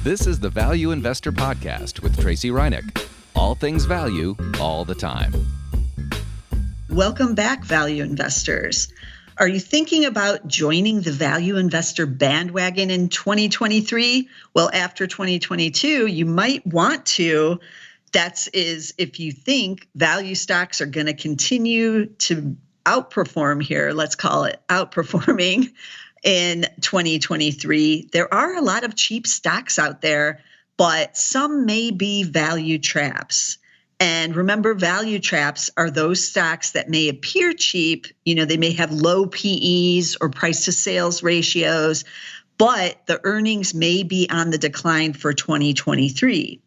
This is the Value Investor Podcast with Tracy Reinick. All things value, all the time. Welcome back, value investors. Are you thinking about joining the value investor bandwagon in 2023? Well, after 2022, you might want to. That is, if you think value stocks are going to continue to outperform here, let's call it outperforming in 2023. There are a lot of cheap stocks out there, but some may be value traps. And remember, value traps are those stocks that may appear cheap. They may have low PEs or price to sales ratios, but the earnings may be on the decline for 2023.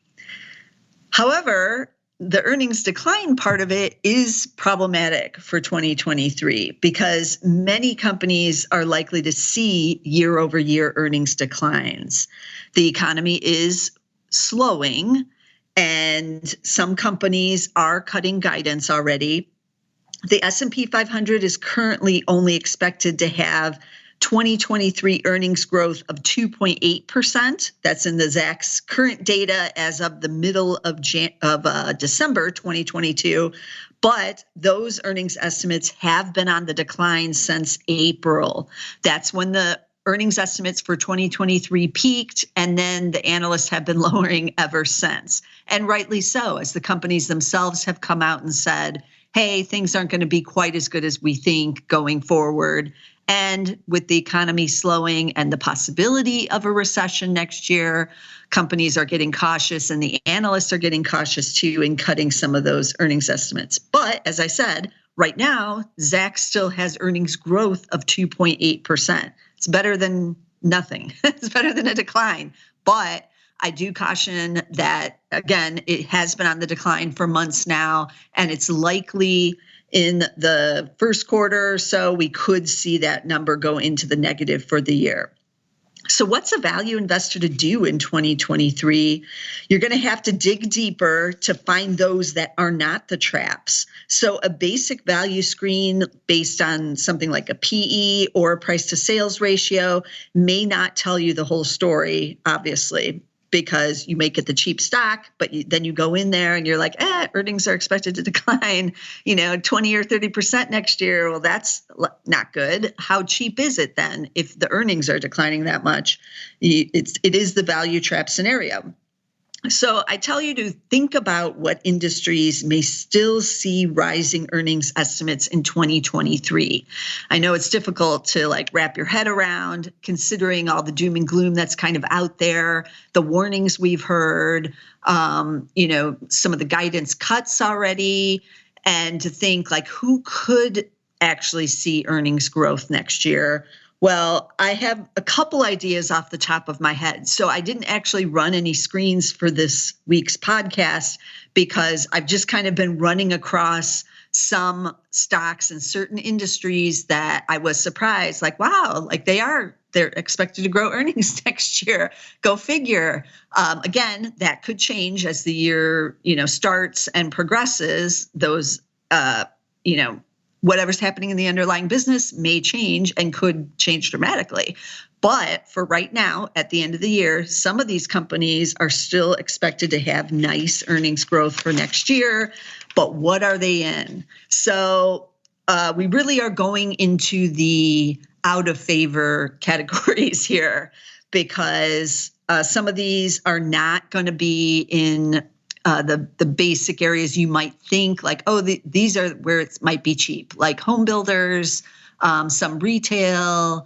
However, the earnings decline part of it is problematic for 2023 because many companies are likely to see year-over-year earnings declines. The economy is slowing, and some companies are cutting guidance already. The S&P 500 is currently only expected to have 2023 earnings growth of 2.8%. That's in the Zacks current data as of the middle of December 2022. But those earnings estimates have been on the decline since April. That's when the earnings estimates for 2023 peaked, and then the analysts have been lowering ever since. And rightly so, as the companies themselves have come out and said, hey, things aren't going to be quite as good as we think going forward. And with the economy slowing and the possibility of a recession next year, companies are getting cautious and the analysts are getting cautious too in cutting some of those earnings estimates. But as I said, right now, Zacks still has earnings growth of 2.8%. It's better than nothing. It's better than a decline. But I do caution that, again, it has been on the decline for months now, and it's likely in the first quarter or so, we could see that number go into the negative for the year. So what's a value investor to do in 2023? You're going to have to dig deeper to find those that are not the traps. So a basic value screen based on something like a PE or a price to sales ratio may not tell you the whole story, obviously, because you may get the cheap stock, but then you go in there and you're like, earnings are expected to decline, 20 or 30% next year. Well, that's not good. How cheap is it then if the earnings are declining that much? It is the value trap scenario. So I tell you to think about what industries may still see rising earnings estimates in 2023. I know it's difficult to wrap your head around considering all the doom and gloom that's kind of out there, the warnings we've heard, some of the guidance cuts already, and to think who could actually see earnings growth next year. Well, I have a couple ideas off the top of my head. So I didn't actually run any screens for this week's podcast because I've just kind of been running across some stocks in certain industries that I was surprised, wow, they're expected to grow earnings next year. Go figure. Again, that could change as the year, starts and progresses. Those, whatever's happening in the underlying business may change and could change dramatically. But for right now, at the end of the year, some of these companies are still expected to have nice earnings growth for next year. But what are they in? So we really are going into the out of favor categories here because some of these are not going to be in the basic areas you might think these are where it might be cheap, like home builders, some retail,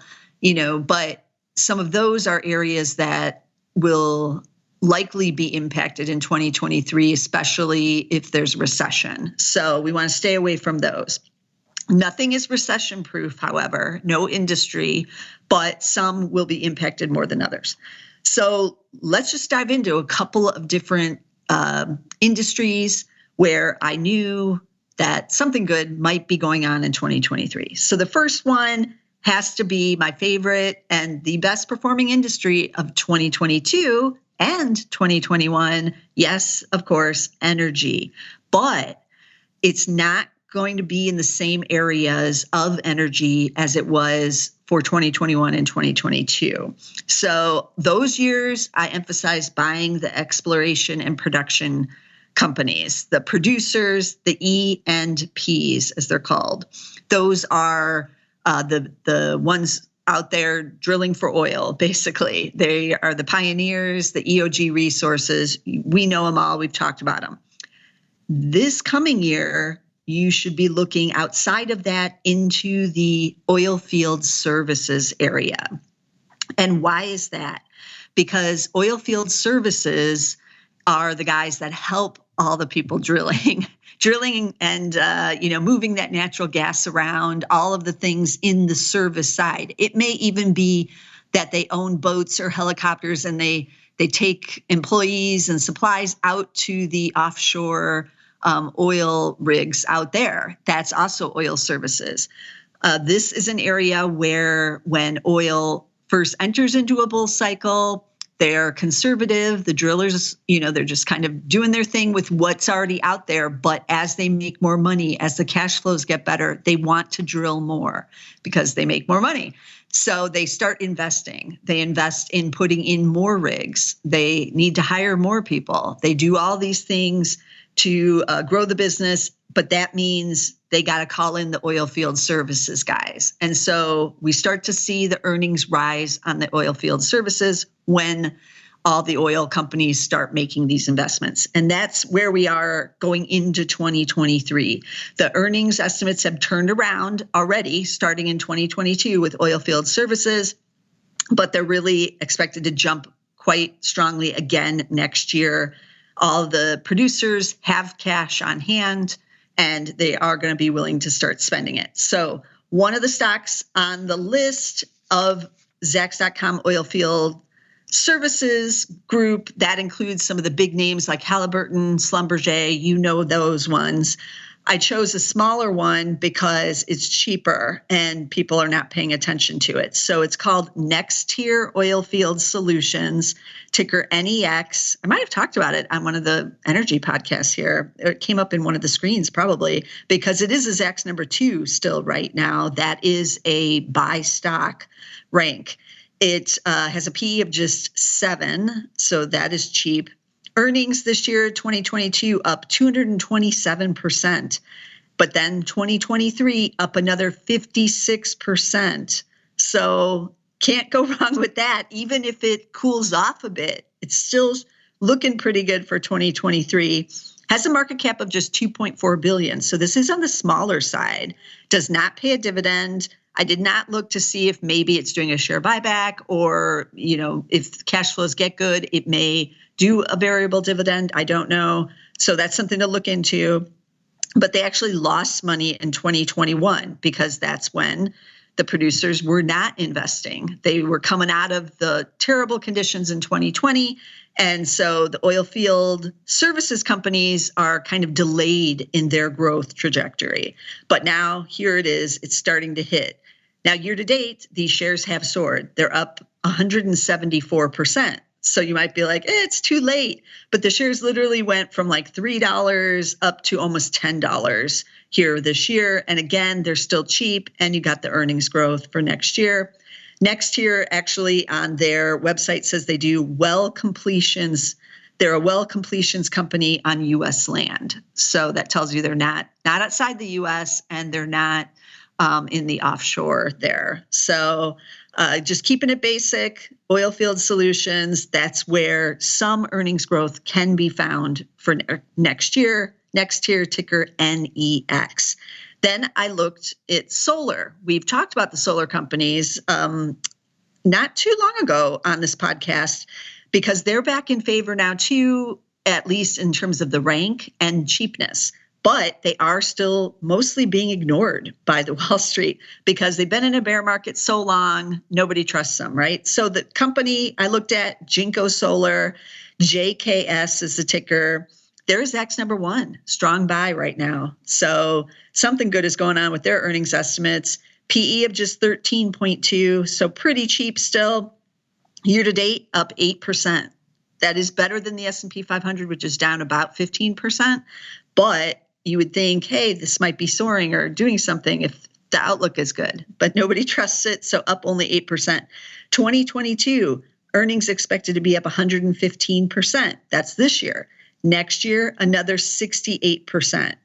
but some of those are areas that will likely be impacted in 2023, especially if there's recession. So we want to stay away from those. Nothing is recession proof, however, no industry, but some will be impacted more than others. So let's just dive into a couple of different industries where I knew that something good might be going on in 2023. So the first one has to be my favorite and the best performing industry of 2022 and 2021. Yes, of course, energy, but it's not going to be in the same areas of energy as it was for 2021 and 2022. So those years, I emphasize buying the exploration and production companies, the producers, the E&Ps, as they're called. Those are the ones out there drilling for oil, basically. They are the pioneers, the EOG resources. We know them all. We've talked about them. This coming year, you should be looking outside of that into the oil field services area. And why is that? Because oil field services are the guys that help all the people drilling and moving that natural gas around, all of the things in the service side. It may even be that they own boats or helicopters and they take employees and supplies out to the offshore oil rigs out there. That's also oil services. This is an area where when oil first enters into a bull cycle, they're conservative. The drillers, they're just kind of doing their thing with what's already out there. But as they make more money, as the cash flows get better, they want to drill more because they make more money. So they start investing. They invest in putting in more rigs. They need to hire more people. They do all these things to grow the business, but that means they got to call in the oil field services guys. And so we start to see the earnings rise on the oil field services when all the oil companies start making these investments. And that's where we are going into 2023. The earnings estimates have turned around already starting in 2022 with oil field services, but they're really expected to jump quite strongly again next year. All the producers have cash on hand and they are going to be willing to start spending it. So one of the stocks on the list of Zacks.com oil field services group, that includes some of the big names like Halliburton, Schlumberger, those ones. I chose a smaller one because it's cheaper and people are not paying attention to it. So it's called Next Tier Oilfield Solutions, ticker NEX. I might have talked about it on one of the energy podcasts here. It came up in one of the screens probably because it is a Zacks number 2 still right now. That is a buy stock rank. It has a PE of just 7, so that is cheap. Earnings this year, 2022, up 227%. But then 2023, up another 56%. So can't go wrong with that. Even if it cools off a bit, it's still looking pretty good for 2023. Has a market cap of just $2.4 billion. So this is on the smaller side. Does not pay a dividend. I did not look to see if maybe it's doing a share buyback or, if cash flows get good, it may do a variable dividend. I don't know. So that's something to look into. But they actually lost money in 2021 because that's when the producers were not investing. They were coming out of the terrible conditions in 2020. And so the oil field services companies are kind of delayed in their growth trajectory. But now here it is, it's starting to hit. Now, year to date, these shares have soared. They're up 174%. So you might be like, it's too late. But the shares literally went from like $3 up to almost $10 here this year. And again, they're still cheap. And you got the earnings growth for next year. Next year, actually, on their website says they do well completions. They're a well completions company on U.S. land. So that tells you they're not outside the U.S. and they're not in the offshore there. So just keeping it basic, oil field solutions, that's where some earnings growth can be found for next year. Next year, ticker NEX. Then I looked at solar. We've talked about the solar companies not too long ago on this podcast because they're back in favor now too, at least in terms of the rank and cheapness. But they are still mostly being ignored by the Wall Street because they've been in a bear market so long, nobody trusts them, right? So the company I looked at, Jinko Solar, JKS is the ticker. They're Zacks number 1, strong buy right now. So something good is going on with their earnings estimates. PE of just 13.2, so pretty cheap still. Year to date, up 8%. That is better than the S&P 500, which is down about 15%. But you would think, hey, this might be soaring or doing something if the outlook is good, but nobody trusts it. So up only 8%. 2022, earnings expected to be up 115%. That's this year. Next year, another 68%.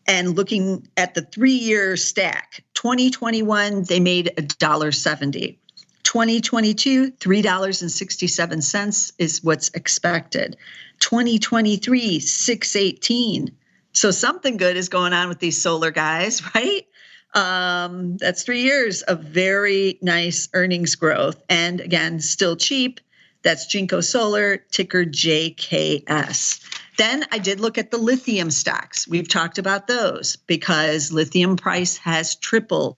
And looking at the 3-year stack, 2021, they made $1.70. 2022, $3.67 is what's expected. 2023, $6.18. So something good is going on with these solar guys, right? That's 3 years of very nice earnings growth. And again, still cheap. That's Jinko Solar, ticker JKS. Then I did look at the lithium stocks. We've talked about those because lithium price has tripled.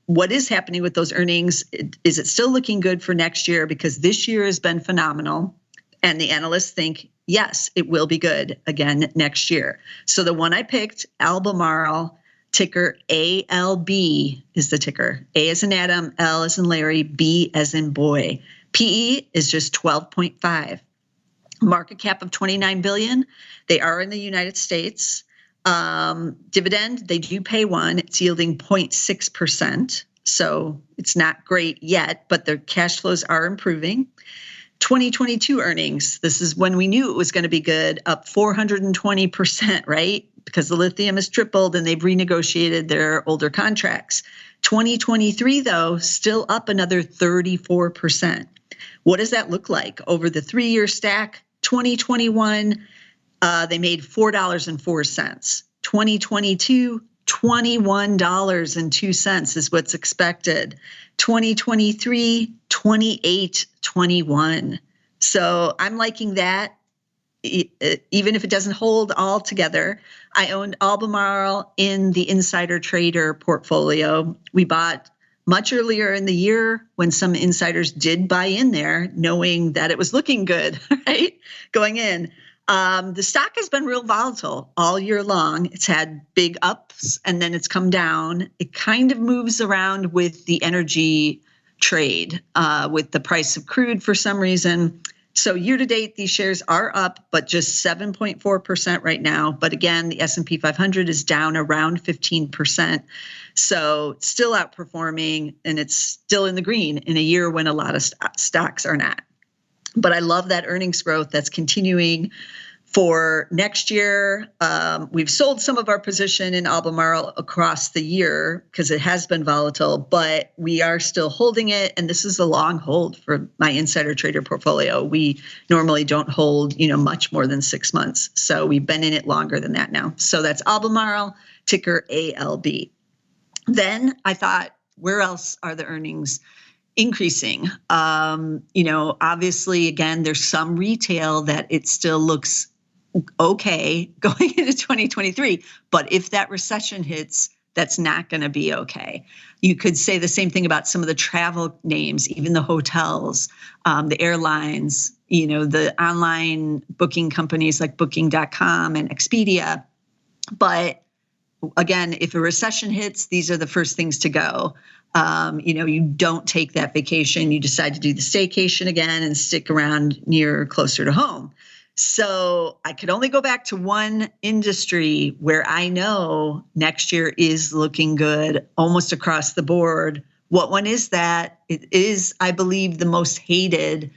What is happening with those earnings? Is it still looking good for next year? Because this year has been phenomenal. And the analysts think, yes, it will be good again next year. So the one I picked, Albemarle, ticker ALB is the ticker. A as in Adam, L as in Larry, B as in boy. PE is just 12.5. Market cap of 29 billion. They are in the United States. Dividend, they do pay one. It's yielding 0.6%. So it's not great yet, but their cash flows are improving. 2022 earnings, this is when we knew it was going to be good, up 420%, right? Because the lithium has tripled and they've renegotiated their older contracts. 2023, though, still up another 34%. What does that look like over the 3-year stack? 2021, they made $4.04. 2022, $21.02 is what's expected. 2023, $28.21. So I'm liking that, even if it doesn't hold all together. I owned Albemarle in the insider trader portfolio. We bought much earlier in the year when some insiders did buy in there, knowing that it was looking good, right? Going in. The stock has been real volatile all year long. It's had big ups and then it's come down. It kind of moves around with the energy trade, with the price of crude for some reason. So year to date, these shares are up, but just 7.4% right now. But again, the S&P 500 is down around 15%. So still outperforming, and it's still in the green in a year when a lot of stocks are not. But I love that earnings growth that's continuing for next year. We've sold some of our position in Albemarle across the year because it has been volatile, but we are still holding it. And this is a long hold for my insider trader portfolio. We normally don't hold, much more than 6 months. So we've been in it longer than that now. So that's Albemarle, ticker ALB. Then I thought, where else are the earnings increasing? Obviously, again, there's some retail that it still looks okay going into 2023. But if that recession hits, that's not going to be okay. You could say the same thing about some of the travel names, even the hotels, the airlines, the online booking companies like Booking.com and Expedia. But again, if a recession hits, these are the first things to go. You don't take that vacation. You decide to do the staycation again and stick around closer to home. So I could only go back to one industry where I know next year is looking good almost across the board. What one is that? It is, I believe, the most hated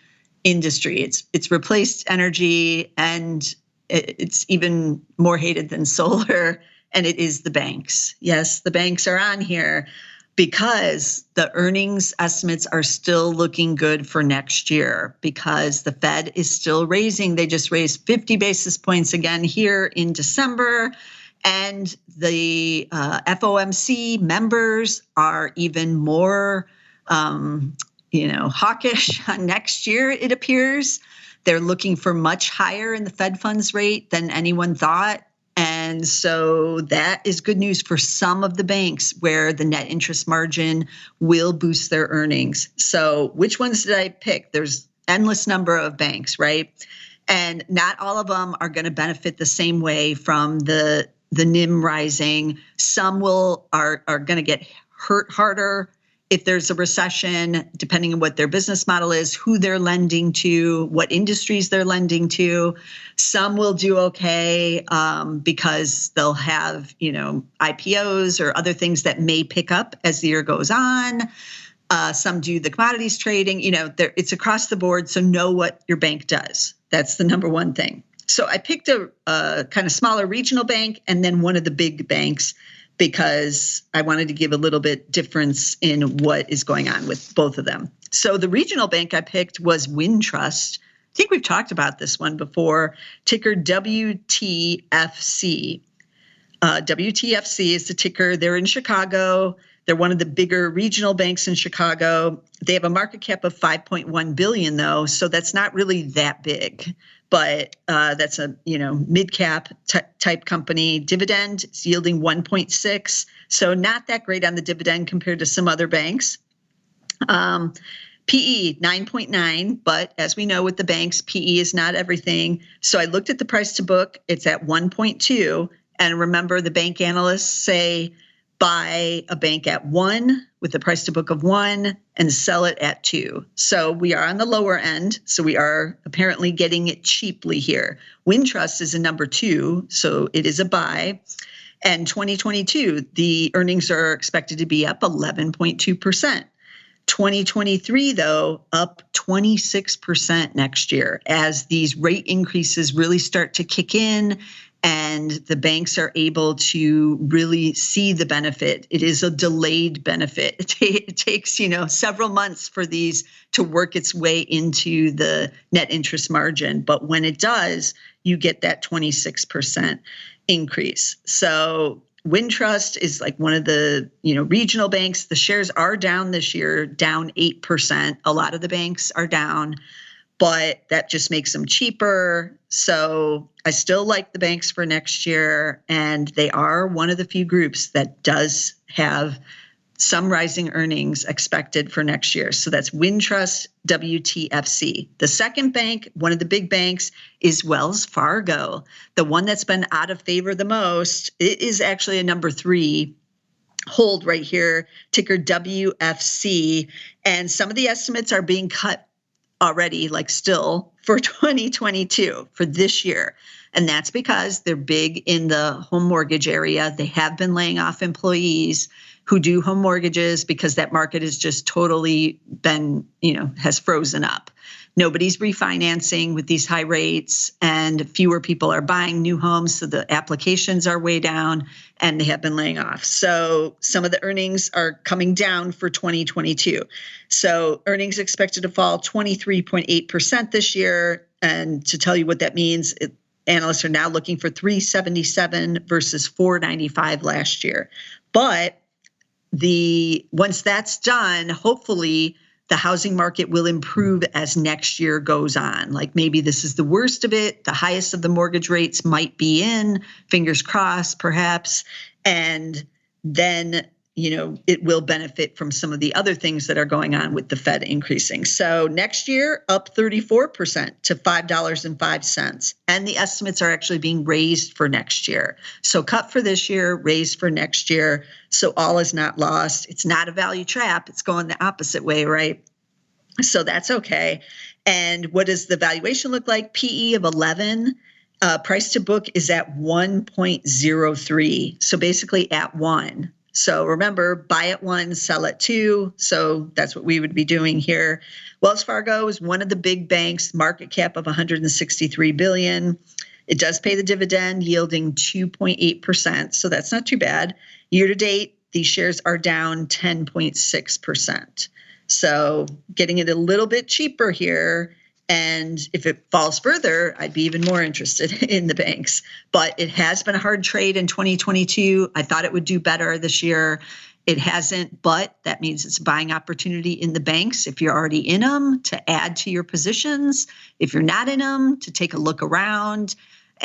industry. It's replaced energy, and it's even more hated than solar. And it is the banks. Yes, the banks are on here because the earnings estimates are still looking good for next year because the Fed is still raising. They just raised 50 basis points again here in December. And the FOMC members are even more, hawkish on next year, it appears. They're looking for much higher in the Fed funds rate than anyone thought. And so that is good news for some of the banks where the net interest margin will boost their earnings. So which ones did I pick? There's endless number of banks, right? And not all of them are going to benefit the same way from the NIM rising. Some are going to get hurt harder if there's a recession, depending on what their business model is, who they're lending to, what industries they're lending to. Some will do okay because they'll have, IPOs or other things that may pick up as the year goes on. Some do the commodities trading. It's across the board. So know what your bank does. That's the number one thing. So I picked a kind of smaller regional bank and then one of the big banks, because I wanted to give a little bit difference in what is going on with both of them. So the regional bank I picked was Wintrust. I think we've talked about this one before, ticker WTFC. WTFC is the ticker. They're in Chicago. They're one of the bigger regional banks in Chicago. They have a market cap of $5.1 billion, though, so that's not really that big. But that's a mid cap type company. Dividend is yielding 1.6, so not that great on the dividend compared to some other banks. PE 9.9, but as we know with the banks, PE is not everything. So I looked at the price to book. It's at 1.2, and remember the bank analysts say buy a bank at 1 with a price to book of 1 and sell it at 2. So we are on the lower end. So we are apparently getting it cheaply here. Wintrust is a number 2, so it is a buy. And 2022, the earnings are expected to be up 11.2%. 2023, though, up 26% next year as these rate increases really start to kick in and the banks are able to really see the benefit. It is a delayed benefit. It takes, several months for these to work its way into the net interest margin. But when it does, you get that 26% increase. So Wintrust is like one of the, regional banks. The shares are down this year, down 8%. A lot of the banks are down, but that just makes them cheaper. So I still like the banks for next year, and they are one of the few groups that does have some rising earnings expected for next year. So that's Wintrust, WTFC. The second bank, one of the big banks, is Wells Fargo, the one that's been out of favor the most. It is actually a number 3 hold right here, ticker WFC. And some of the estimates are being cut already, still for 2022, for this year. And that's because they're big in the home mortgage area. They have been laying off employees who do home mortgages because that market has just totally been, has frozen up. Nobody's refinancing with these high rates, and fewer people are buying new homes. So the applications are way down and they have been laying off. So some of the earnings are coming down for 2022. So earnings expected to fall 23.8% this year. And to tell you what that means, analysts are now looking for 377 versus 495 last year. But once that's done, hopefully the housing market will improve as next year goes on. Like maybe this is the worst of it. The highest of the mortgage rates might be in, fingers crossed, perhaps. And then, it will benefit from some of the other things that are going on with the Fed increasing. So next year, up 34% to $5.05. And the estimates are actually being raised for next year. So cut for this year, raised for next year. So all is not lost. It's not a value trap. It's going the opposite way, right? So that's okay. And what does the valuation look like? PE of 11. Price to book is at 1.03. So basically at 1. So remember, buy at 1, sell at 2. So that's what we would be doing here. Wells Fargo is one of the big banks, market cap of $163 billion. It does pay the dividend, yielding 2.8%. So that's not too bad. Year to date, these shares are down 10.6%. So getting it a little bit cheaper here. And if it falls further, I'd be even more interested in the banks. But it has been a hard trade in 2022. I thought it would do better this year. It hasn't, but that means it's a buying opportunity in the banks if you're already in them to add to your positions. If you're not in them, to take a look around.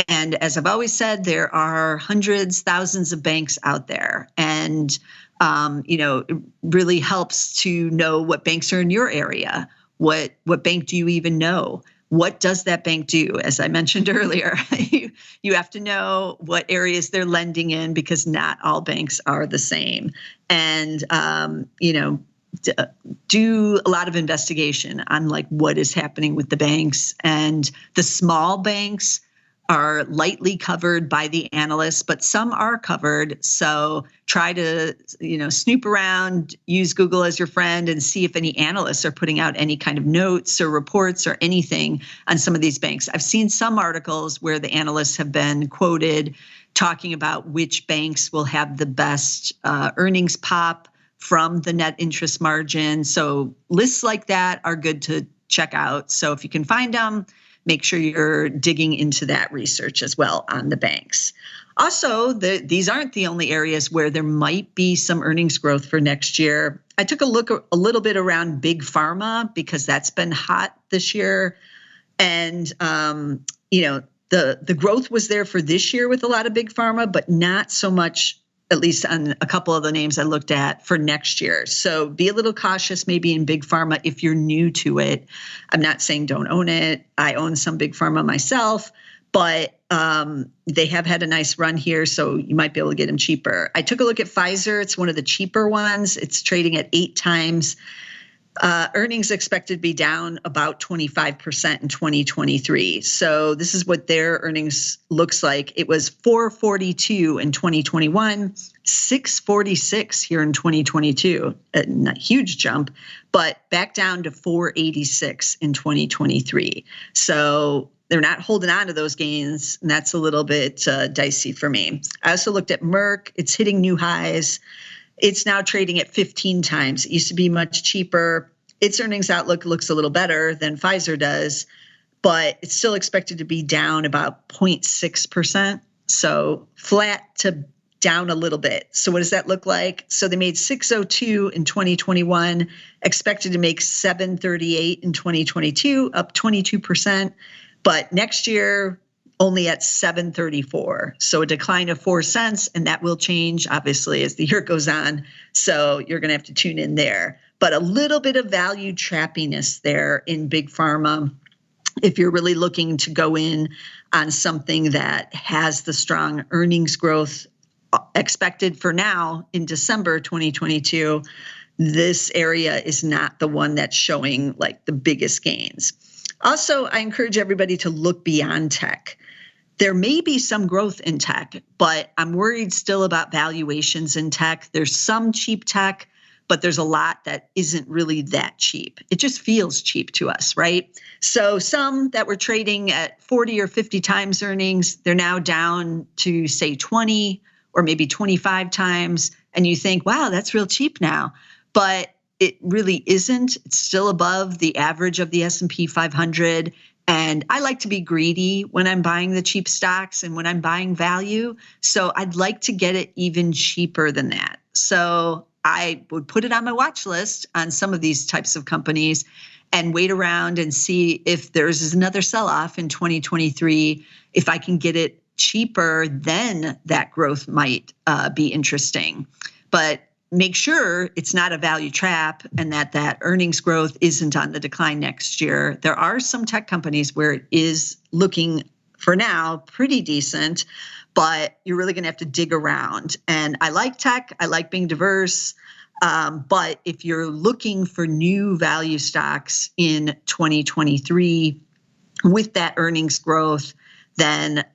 And as I've always said, there are hundreds, thousands of banks out there. And, it really helps to know what banks are in your area. What bank do you even know? What does that bank do? As I mentioned earlier, you have to know what areas they're lending in because not all banks are the same. And, do a lot of investigation on like what is happening with the banks, and the small banks are lightly covered by the analysts, but some are covered. So try to, snoop around, use Google as your friend, and see if any analysts are putting out any kind of notes or reports or anything on some of these banks. I've seen some articles where the analysts have been quoted talking about which banks will have the best earnings pop from the net interest margin. So lists like that are good to check out. So if you can find them, make sure you're digging into that research as well on the banks. Also, these aren't the only areas where there might be some earnings growth for next year. I took a look a little bit around big pharma because that's been hot this year. And, the growth was there for this year with a lot of big pharma, but not so much, at least on a couple of the names I looked at, for next year. So be a little cautious maybe in big pharma if you're new to it. I'm not saying don't own it. I own some big pharma myself, but they have had a nice run here, so you might be able to get them cheaper. I took a look at Pfizer. It's one of the cheaper ones. It's trading at 8 times. Earnings expected to be down about 25% in 2023. So this is what their earnings looks like. It was $442 in 2021, $646 here in 2022, a huge jump, but back down to $486 in 2023. So they're not holding on to those gains, and that's a little bit dicey for me. I also looked at Merck. It's hitting new highs. It's now trading at 15 times. It used to be much cheaper. Its earnings outlook looks a little better than Pfizer does, but it's still expected to be down about 0.6%. So flat to down a little bit. So what does that look like? So they made 602 in 2021, expected to make 738 in 2022, up 22%. But next year, only at 734. So a decline of 4 cents, and that will change obviously as the year goes on. So you're going to have to tune in there. But a little bit of value trappiness there in big pharma if you're really looking to go in on something that has the strong earnings growth expected for now in December 2022. This area is not the one that's showing like the biggest gains. Also, I encourage everybody to look beyond tech. There may be some growth in tech, but I'm worried still about valuations in tech. There's some cheap tech, but there's a lot that isn't really that cheap. It just feels cheap to us, right? So some that were trading at 40 or 50 times earnings, they're now down to say 20 or maybe 25 times. And you think, wow, that's real cheap now. But it really isn't. It's still above the average of the S&P 500. And I like to be greedy when I'm buying the cheap stocks and when I'm buying value. So I'd like to get it even cheaper than that. So I would put it on my watch list on some of these types of companies and wait around and see if there's another sell-off in 2023. If I can get it cheaper, then that growth might be interesting. But make sure it's not a value trap and that earnings growth isn't on the decline next year. There are some tech companies where it is looking, for now, pretty decent, but you're really going to have to dig around. And I like tech. I like being diverse. But if you're looking for new value stocks in 2023 with that earnings growth, then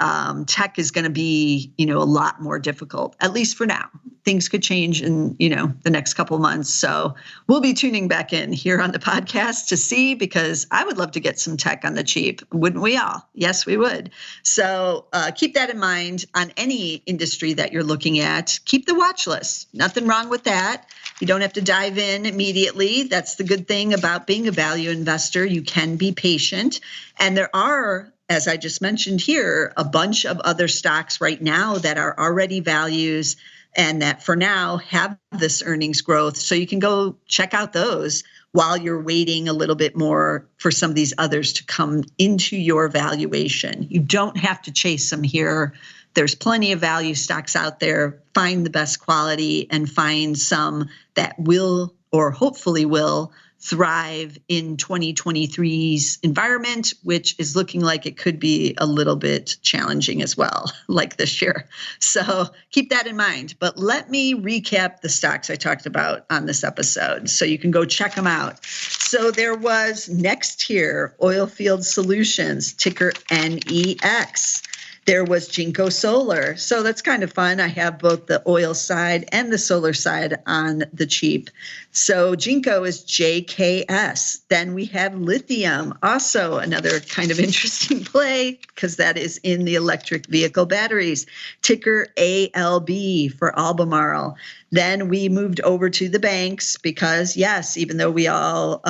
tech is going to be, a lot more difficult, at least for now. Things could change in, the next couple of months. So we'll be tuning back in here on the podcast to see, because I would love to get some tech on the cheap. Wouldn't we all? Yes, we would. So keep that in mind on any industry that you're looking at. Keep the watch list. Nothing wrong with that. You don't have to dive in immediately. That's the good thing about being a value investor. You can be patient. And there are, as I just mentioned here, a bunch of other stocks right now that are already values and that for now have this earnings growth. So you can go check out those while you're waiting a little bit more for some of these others to come into your valuation. You don't have to chase them here. There's plenty of value stocks out there. Find the best quality and find some that will, or hopefully will, thrive in 2023's environment, which is looking like it could be a little bit challenging as well, like this year. So keep that in mind. But let me recap the stocks I talked about on this episode so you can go check them out. So there was next here, Oilfield Solutions, ticker NEX. There was Jinko Solar. So that's kind of fun. I have both the oil side and the solar side on the cheap. So Jinko is JKS. Then we have Lithium, also another kind of interesting play because that is in the electric vehicle batteries. Ticker ALB for Albemarle. Then we moved over to the banks because, yes, even though we all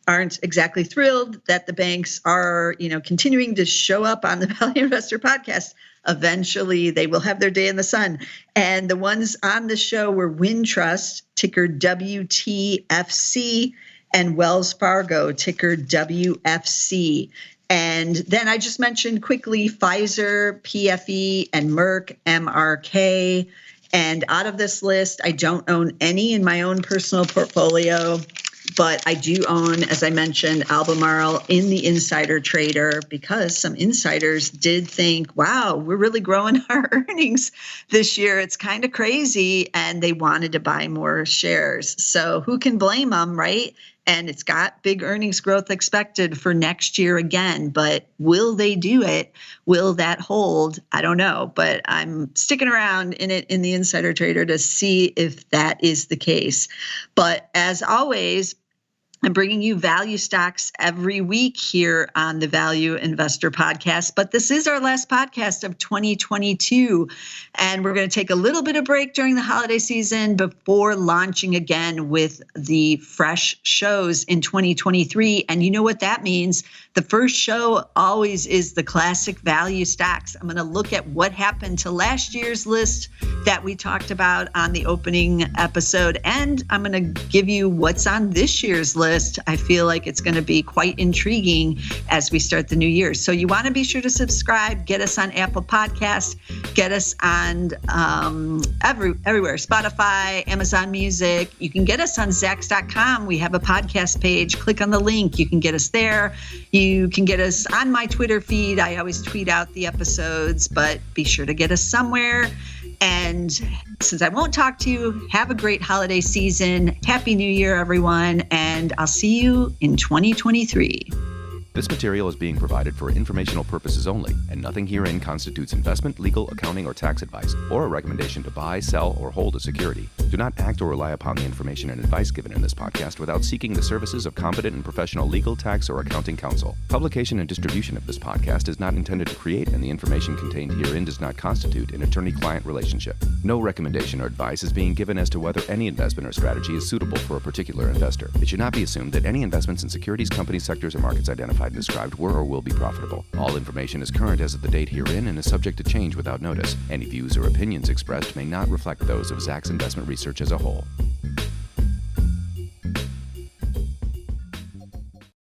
aren't exactly thrilled that the banks are, continuing to show up on the Value Investor podcast, eventually they will have their day in the sun. And the ones on the show were Wintrust, ticker WTFC, and Wells Fargo, ticker WFC. And then I just mentioned quickly Pfizer, PFE, and Merck, MRK. And out of this list, I don't own any in my own personal portfolio. But I do own, as I mentioned, Albemarle in the insider trader because some insiders did think, wow, we're really growing our earnings this year. It's kind of crazy. And they wanted to buy more shares. So who can blame them, right? And it's got big earnings growth expected for next year again. But will they do it? Will that hold? I don't know. But I'm sticking around in it in the insider trader to see if that is the case. But as always, I'm bringing you value stocks every week here on the Value Investor Podcast, but this is our last podcast of 2022, and we're going to take a little bit of break during the holiday season before launching again with the fresh shows in 2023. And you know what that means? The first show always is the classic value stocks. I'm going to look at what happened to last year's list that we talked about on the opening episode, and I'm going to give you what's on this year's list. I feel like it's going to be quite intriguing as we start the new year. So you want to be sure to subscribe, get us on Apple Podcasts, get us on everywhere, Spotify, Amazon Music. You can get us on Zacks.com. We have a podcast page. Click on the link. You can get us there. You can get us on my Twitter feed. I always tweet out the episodes, but be sure to get us somewhere. And since I won't talk to you, have a great holiday season. Happy New Year, everyone. And I'll see you in 2023. This material is being provided for informational purposes only, and nothing herein constitutes investment, legal, accounting, or tax advice, or a recommendation to buy, sell, or hold a security. Do not act or rely upon the information and advice given in this podcast without seeking the services of competent and professional legal, tax, or accounting counsel. Publication and distribution of this podcast is not intended to create, and the information contained herein does not constitute an attorney-client relationship. No recommendation or advice is being given as to whether any investment or strategy is suitable for a particular investor. It should not be assumed that any investments in securities, companies, sectors, or markets identified and described were or will be profitable. All information is current as of the date herein and is subject to change without notice. Any views or opinions expressed may not reflect those of Zacks Investment Research as a whole.